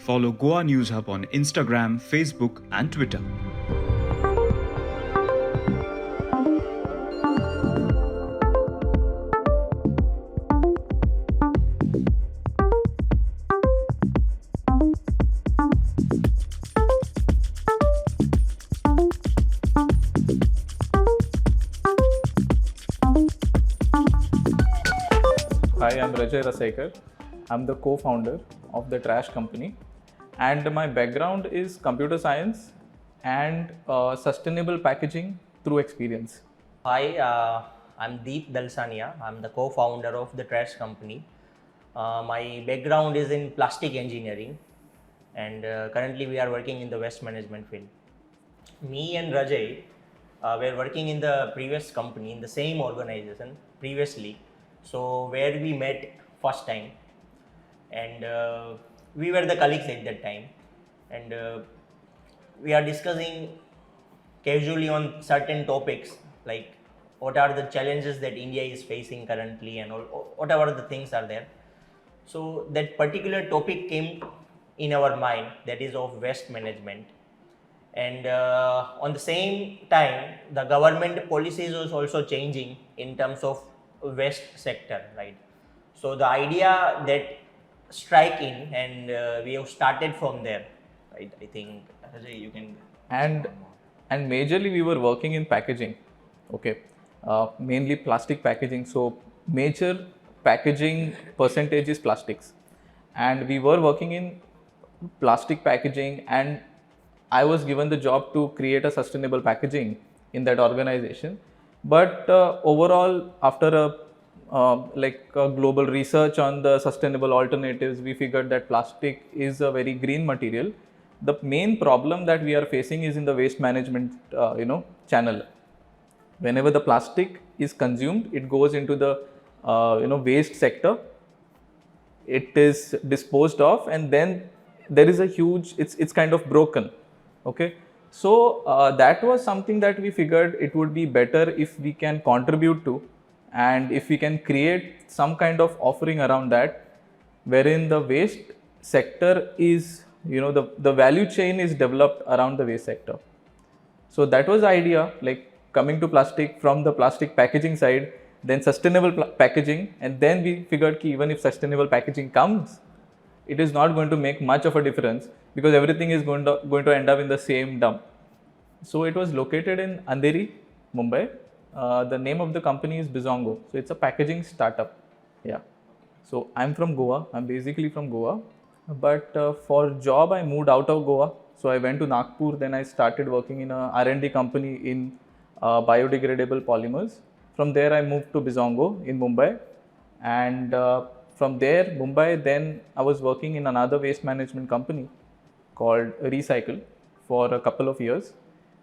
Follow Goa News Hub on Instagram, Facebook, and Twitter. Hi, I'm Rajay Rasaikar. I'm the co-founder of the trash company, and my background is computer science and sustainable packaging through experience. Hi, I'm Dalsania. I'm the co-founder of the trash company. My background is in plastic engineering, and currently we are working in the waste management field. Me and Rajay were working in the previous company in the same organization previously. So where we met first time, and we were the colleagues at that time, and we are discussing casually on certain topics like what are the challenges that India is facing currently and all, whatever the things are there. So that particular topic came in our mind, that is of waste management. And on the same time, the government policies was also changing in terms of waste sector, right? So the idea that strike in, and we have started from there, right? I think Rajay, you can And and majorly we were working in packaging, okay, mainly plastic packaging. So major packaging percentage is plastics, and we were working in plastic packaging, and I was given the job to create a sustainable packaging in that organization. But overall, after a global research on the sustainable alternatives, we figured that plastic is a very green material. The main problem that we are facing is in the waste management, channel. Whenever the plastic is consumed, it goes into the waste sector. It is disposed of, and then there is a huge. It's kind of broken. Okay, so that was something that we figured it would be better if we can contribute to, and if we can create some kind of offering around that, wherein the waste sector is, the value chain is developed around the waste sector. So that was the idea, like coming to plastic from the plastic packaging side, then sustainable packaging, and then we figured ki even if sustainable packaging comes, it is not going to make much of a difference because everything is going to end up in the same dump. So it was located in Andheri, Mumbai. The name of the company is Bizongo. So it's a packaging startup. Yeah. So I'm from Goa. I'm basically from Goa, but for job I moved out of Goa. So I went to Nagpur. Then I started working in a R&D company in biodegradable polymers. From there I moved to Bizongo in Mumbai, and from there Mumbai. Then I was working in another waste management company called Recycle for a couple of years,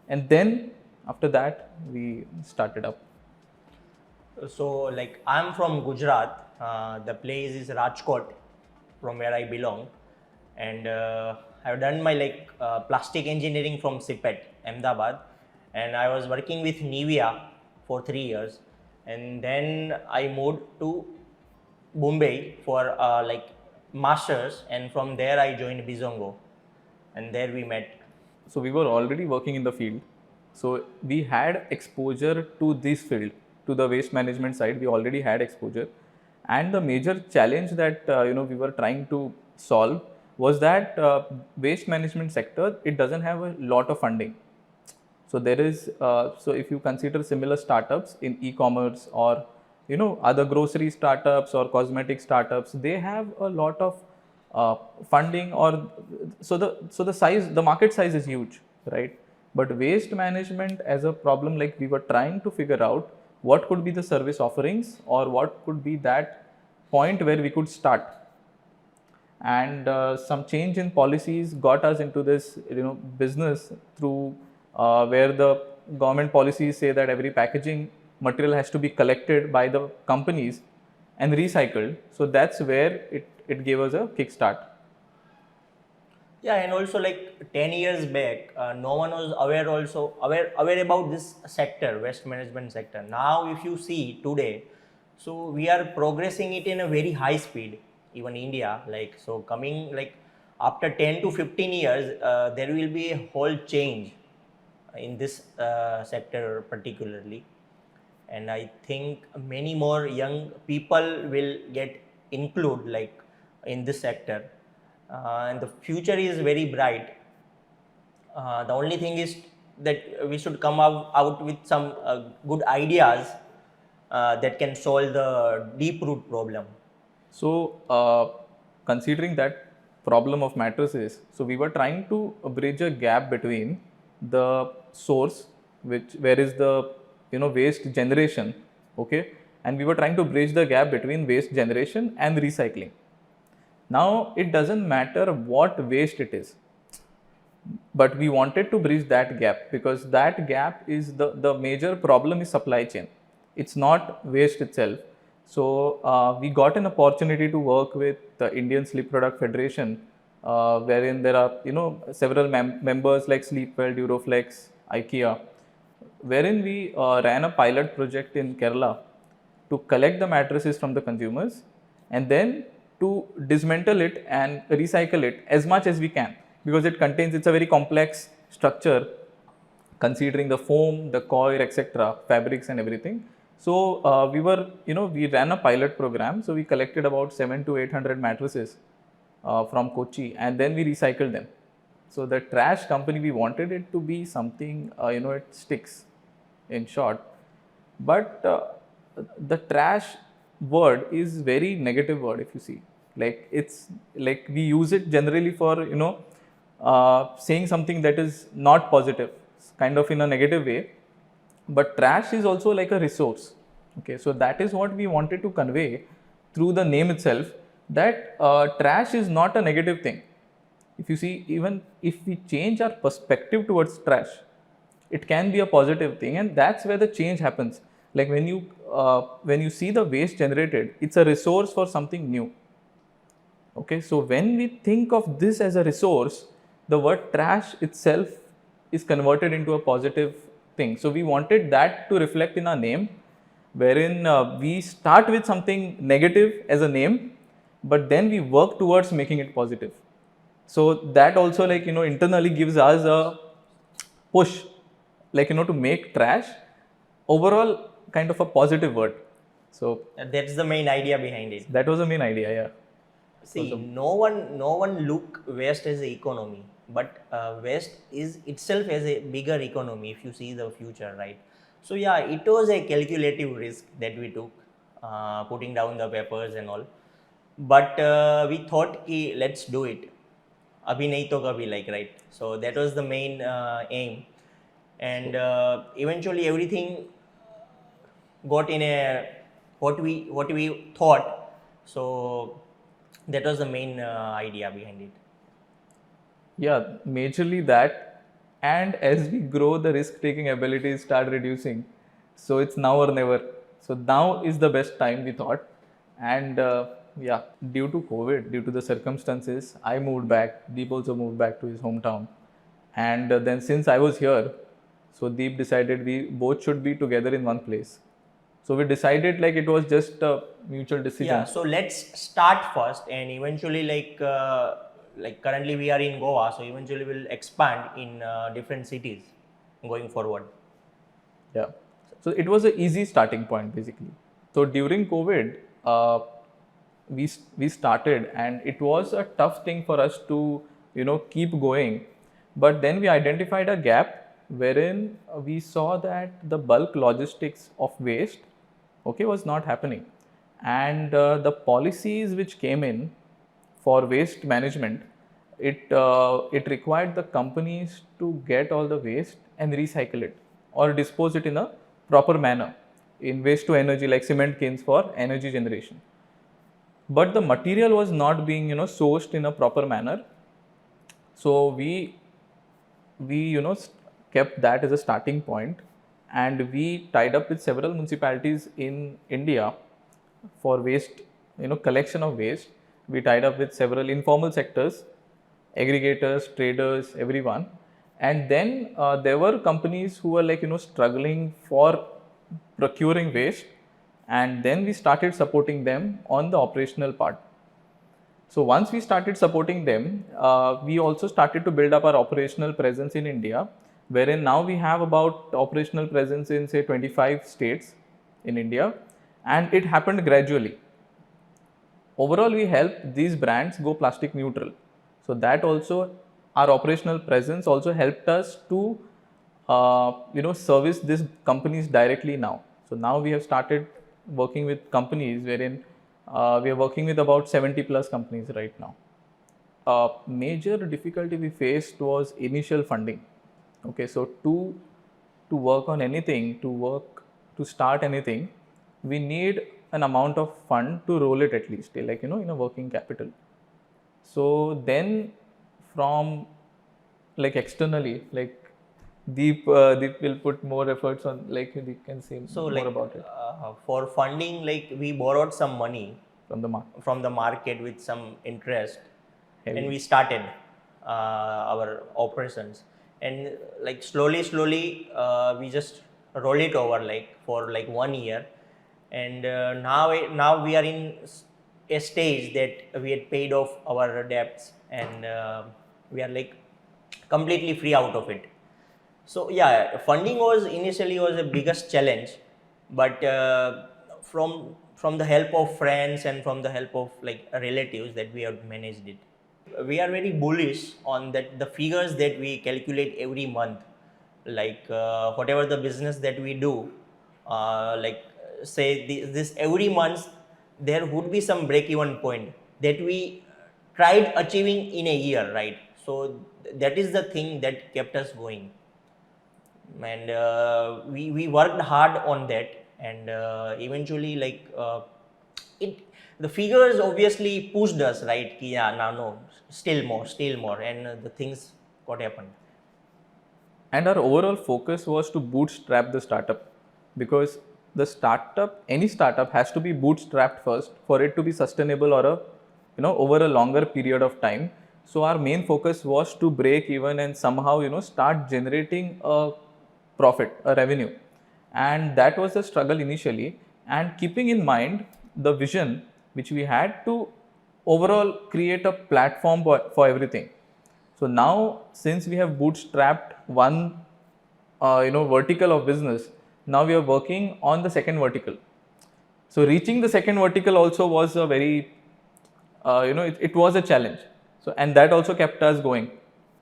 and then after that we started up. So, like, I'm from Gujarat. The place is Rajkot, from where I belong, and I've done my plastic engineering from SIPET, Ahmedabad, and I was working with Nivea for 3 years, and then I moved to Bombay for masters, and from there I joined Bizongo, and there we met. So we were already working in the field. So we had exposure to this field, to the waste management side. We already had exposure, and the major challenge that we were trying to solve was that waste management sector, it doesn't have a lot of funding. So there is so if you consider similar startups in e-commerce or other grocery startups or cosmetic startups, they have a lot of funding, or the market size is huge, right? But waste management as a problem, like we were trying to figure out what could be the service offerings or what could be that point where we could start. And some change in policies got us into this business through where the government policies say that every packaging material has to be collected by the companies and recycled. So that's where it gave us a kickstart. Yeah, and also like 10 years back, no one was aware about this sector, waste management sector. Now, if you see today, so we are progressing it in a very high speed. Even India, like so, coming like after 10 to 15 years, there will be a whole change in this sector particularly. And I think many more young people will get included like in this sector, and the future is very bright. The only thing is that we should come out with some good ideas that can solve the deep root problem. So, considering that problem of mattresses, so we were trying to bridge a gap between the source, which where is the waste generation, okay, and we were trying to bridge the gap between waste generation and recycling. Now, it doesn't matter what waste it is, but we wanted to bridge that gap because that gap is the major problem is supply chain. It's not waste itself. So we got an opportunity to work with the Indian Sleep Product Federation, wherein there are several members like Sleepwell, Duroflex, IKEA, wherein we ran a pilot project in Kerala to collect the mattresses from the consumers and then to dismantle it and recycle it as much as we can, because it's a very complex structure considering the foam, the coir, etc., fabrics and everything. So we ran a pilot program. So we collected about 700 to 800 mattresses from Kochi, and then we recycled them. So the trash company, we wanted it to be something, it sticks in short. But the trash word is very negative word if you see. Like it's like we use it generally for, saying something that is not positive, kind of in a negative way. But trash is also like a resource. Okay, so that is what we wanted to convey through the name itself, that trash is not a negative thing. If you see, even if we change our perspective towards trash, it can be a positive thing, and that's where the change happens. Like when you see the waste generated, it's a resource for something new. Okay, so when we think of this as a resource, the word trash itself is converted into a positive thing. So we wanted that to reflect in our name, wherein we start with something negative as a name, but then we work towards making it positive. So that also, like, internally gives us a push, like, to make trash overall kind of a positive word. So That's the main idea behind it. that was the main idea, yeah. See, no one look waste as a economy, but waste is itself as a bigger economy if you see the future, right? So yeah, it was a calculative risk that we took, putting down the papers and all. But we thought, ki, let's do it. Abhi nahi to kabhi, like, right? So that was the main aim, and eventually everything got in a what we thought. So that was the main idea behind it. Yeah, majorly that. And as we grow, the risk taking abilities start reducing. So it's now or never. So now is the best time, we thought. And yeah, due to COVID, due to the circumstances, I moved back. Deep also moved back to his hometown. And then since I was here, so Deep decided we both should be together in one place. So we decided, like, it was just a mutual decision. Yeah, so let's start first, and eventually, like currently we are in Goa, so eventually we'll expand in different cities going forward. Yeah. So it was an easy starting point basically. So during COVID, we started, and it was a tough thing for us to keep going. But then we identified a gap wherein we saw that the bulk logistics of waste, okay, was not happening, and the policies which came in for waste management, it required the companies to get all the waste and recycle it or dispose it in a proper manner in waste to energy, like cement kilns for energy generation. But the material was not being sourced in a proper manner. So we kept that as a starting point, and we tied up with several municipalities in India for waste, collection of waste. We tied up with several informal sectors, aggregators, traders, everyone. And then there were companies who were, like, struggling for procuring waste, and then we started supporting them on the operational part. So once we started supporting them, we also started to build up our operational presence in India, wherein now we have about operational presence in say 25 states in India, and it happened gradually. Overall, we help these brands go plastic neutral. So that also, our operational presence also helped us to service these companies directly now. So now we have started working with companies wherein we are working with about 70 plus companies right now. Major difficulty we faced was initial funding. Okay, so to work on anything, to start anything, we need an amount of fund to roll it at least, like in a working capital. So then, from like externally, like Deep will put more efforts on, like you can say So more about it for funding, like we borrowed some money from the market. from the market with some interest, Heavy. and we started our operations, and like slowly we just roll it over like for like 1 year, and now we are in a stage that we had paid off our debts, and we are like completely free out of it. So yeah, funding was initially was the biggest challenge, but from the help of friends and from the help of like relatives that we have managed it. We are very bullish on that the figures that we calculate every month, like whatever the business that we do, like say this every month there would be some break even point that we tried achieving in a year, right? So that is the thing that kept us going, and we worked hard on that, and eventually like it the figures obviously pushed us, right? Ki, yeah, no, still more, and the things what happened. And our overall focus was to bootstrap the startup, because any startup has to be bootstrapped first for it to be sustainable or over a longer period of time. So our main focus was to break even and somehow start generating a profit, a revenue, and that was the struggle initially. And keeping in mind the vision which we had to overall create a platform for everything. So now, since we have bootstrapped one, vertical of business, now we are working on the second vertical. So reaching the second vertical also was a very, it was a challenge. So and that also kept us going.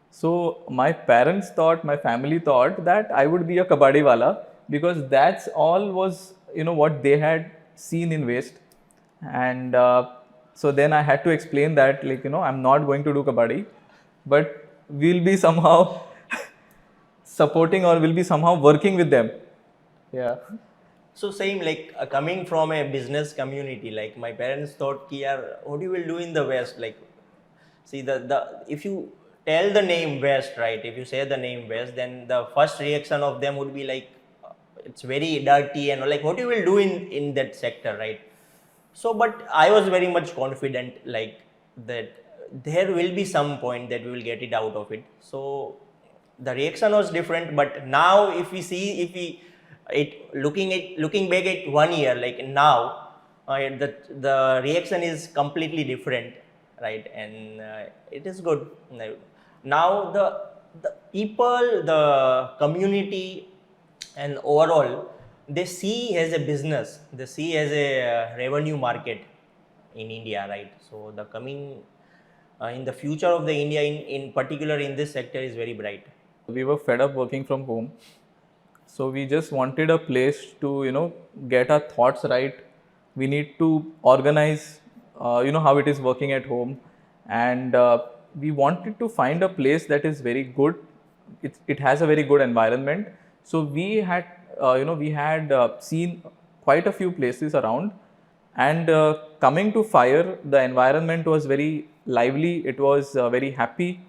So my family thought that I would be a kabaddi wala, because that's all was what they had seen in waste, and so then I had to explain that, like I'm not going to do kabaddi, but we'll be somehow supporting, or will be somehow working with them. Yeah. So same like coming from a business community, like my parents thought ki yaar, what you will do in the west, like see the if you tell the name west, right? If you say the name west, then the first reaction of them would be like it's very dirty and like what you will do in that sector, right? So but I was very much confident like that there will be some point that we will get it out of it. So the reaction was different, but now if we see, if we it looking back at 1 year, like now the reaction is completely different, right? And it is good. Now the people, the community, and overall they see as a business, they see as a revenue market in India, right? So the coming in the future of the India in particular in this sector is very bright. We were fed up working from home, so we just wanted a place to get our thoughts right. We need to organize how it is working at home, and we wanted to find a place that is very good. It has a very good environment. So we had seen quite a few places around, and coming to FiiRE, the environment was very lively, it was very happy,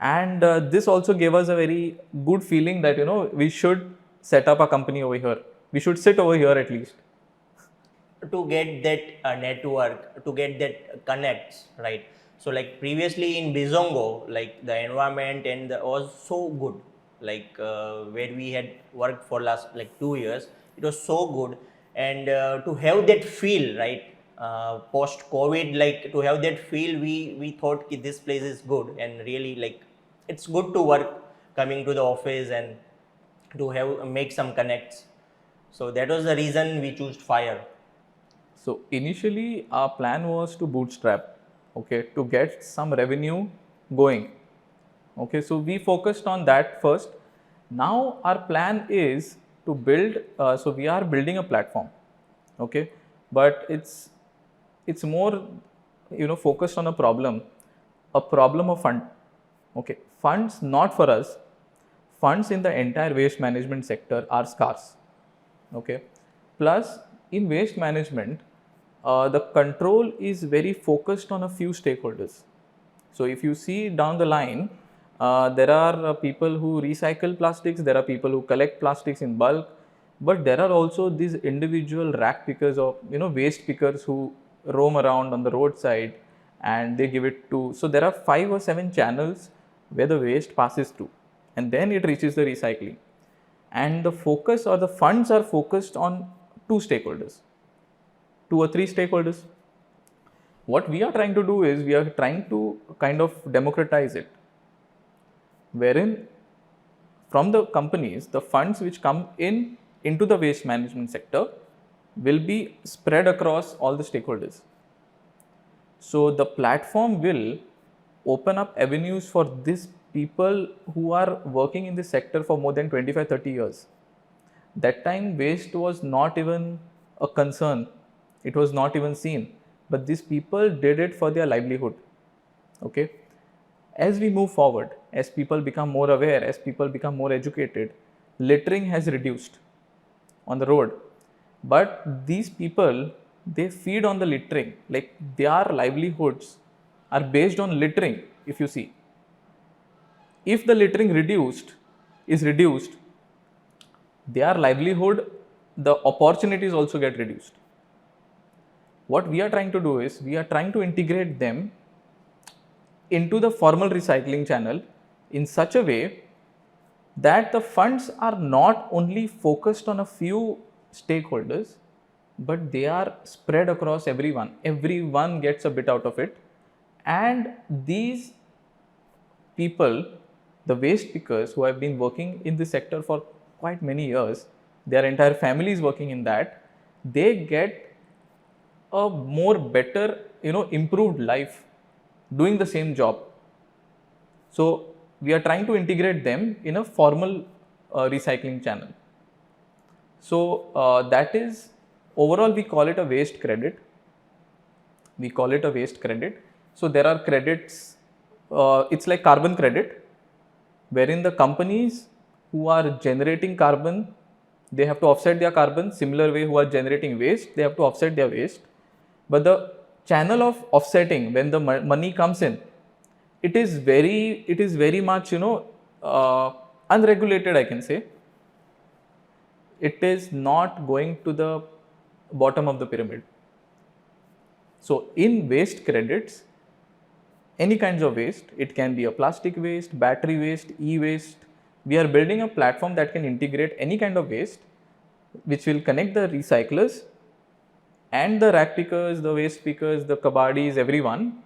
and this also gave us a very good feeling that we should set up a company over here, we should sit over here at least. To get that network, to get that connects, right? So like previously in Bizongo, like the environment and was so good, like where we had worked for last like 2 years, it was so good, and to have that feel, right? post COVID, like to have that feel, we thought ki this place is good, and really like it's good to work, coming to the office and to have make some connects. So that was the reason we chose FiiRE. So initially our plan was to bootstrap, okay, to get some revenue going. Okay, so we focused on that first. Now our plan is to build, so we are building a platform, okay, but it's more, focused on a problem of fund. Okay, funds not for us, funds in the entire waste management sector are scarce. Okay, plus in waste management, the control is very focused on a few stakeholders. So if you see down the line, there are people who recycle plastics, there are people who collect plastics in bulk, but there are also these individual rack pickers or waste pickers who roam around on the roadside and they give it to. So there are 5 or 7 channels where the waste passes through, and then it reaches the recycling. And the focus or the funds are focused on 2 stakeholders, 2 or 3 stakeholders. What we are trying to do is we are trying to kind of democratize it, wherein from the companies, the funds which come in into the waste management sector will be spread across all the stakeholders. So the platform will open up avenues for these people who are working in this sector for more than 25-30 years. That time waste was not even a concern, it was not even seen, but these people did it for their livelihood. Okay, as we move forward, as people become more aware, as people become more educated, littering has reduced on the road, but these people, they feed on the littering, like their livelihoods are based on littering. If you see, if the littering reduced, their livelihood, the opportunities also get reduced. What we are trying to do is we are trying to integrate them into the formal recycling channel in such a way that the funds are not only focused on a few stakeholders, but they are spread across everyone. Everyone gets a bit out of it, and these people, the waste pickers who have been working in this sector for quite many years, their entire family is working in that, they get a more better, improved life doing the same job. So we are trying to integrate them in a formal recycling channel. So that is, overall we call it a waste credit. We call it a waste credit. So there are credits, it's like carbon credit, wherein the companies who are generating carbon, they have to offset their carbon. Similar way, who are generating waste, they have to offset their waste. But the channel of offsetting, when the money comes in, it is very much, unregulated, I can say. It is not going to the bottom of the pyramid. So in waste credits, any kinds of waste, it can be a plastic waste, battery waste, e-waste. We are building a platform that can integrate any kind of waste, which will connect the recyclers and the rack pickers, the waste pickers, the kabadis, everyone.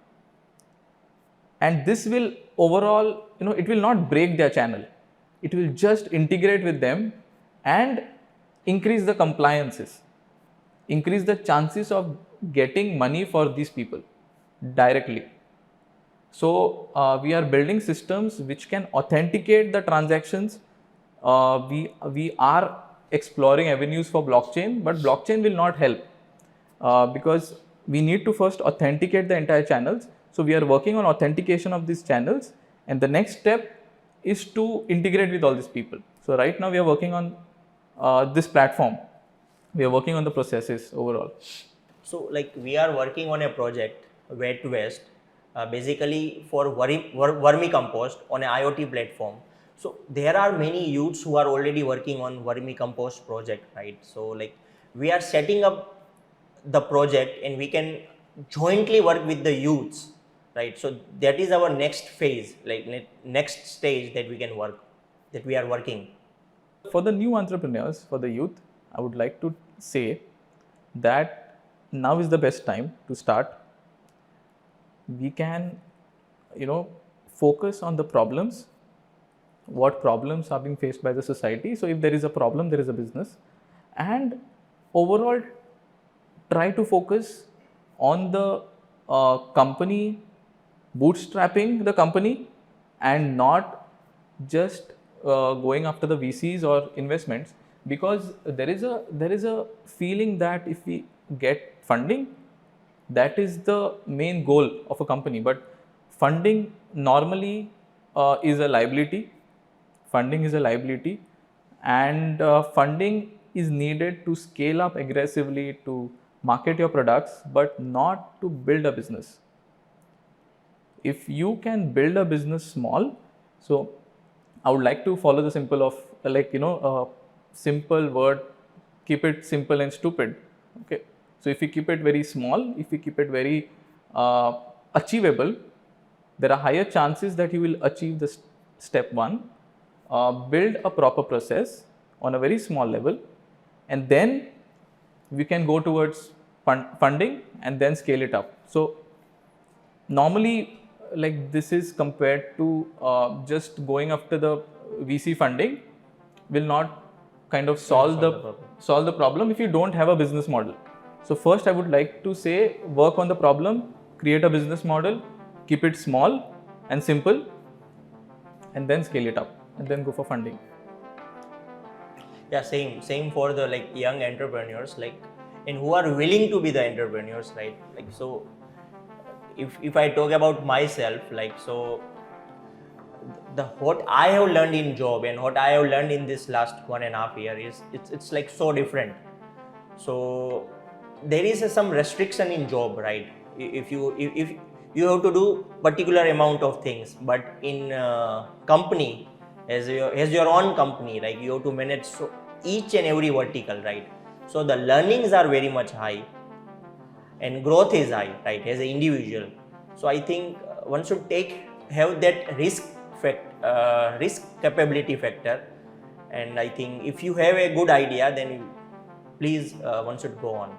And this will overall, it will not break their channel. It will just integrate with them and increase the compliances, increase the chances of getting money for these people directly. So we are building systems which can authenticate the transactions. We are exploring avenues for blockchain, but blockchain will not help because we need to first authenticate the entire channels. So we are working on authentication of these channels, and the next step is to integrate with all these people. So right now we are working on this platform. We are working on the processes overall. So like we are working on a project, wet waste, basically for vermicompost on an IoT platform. So there are many youths who are already working on vermicompost project, right? So like we are setting up the project and we can jointly work with the youths, right? So that is our next phase, like next stage that we can work, that we are working. For the new entrepreneurs, for the youth, I would like to say that now is the best time to start. We can, focus on the problems, what problems are being faced by the society. So if there is a problem, there is a business, and overall try to focus on the company, bootstrapping the company, and not just going after the VCs or investments, because there is a feeling that if we get funding, that is the main goal of a company. But funding normally is a liability. Funding is a liability, and funding is needed to scale up aggressively, to market your products, but not to build a business. If you can build a business small, so I would like to follow the simple of simple word, keep it simple and stupid. Okay, so if you keep it very small, if you keep it very achievable, there are higher chances that you will achieve the step one. Build a proper process on a very small level, and then we can go towards funding and then scale it up. So normally, like, this is compared to just going after the VC funding will not kind of solve the problem if you don't have a business model. So first I would like to say, work on the problem, create a business model, keep it small and simple, and then scale it up, and then go for funding. Yeah, same for the like young entrepreneurs, like, and who are willing to be the entrepreneurs, right? Like, so if I talk about myself, like, so the what I have learned in job and what I have learned in this last 1.5 years is it's like so different. So there is some restriction in job, right? If you have to do particular amount of things, but in company, as your own company, like, you have to manage so each and every vertical, right? So the learnings are very much high and growth is high, right, as an individual. So I think one should have that risk capability factor, and I think if you have a good idea, then please one should go on.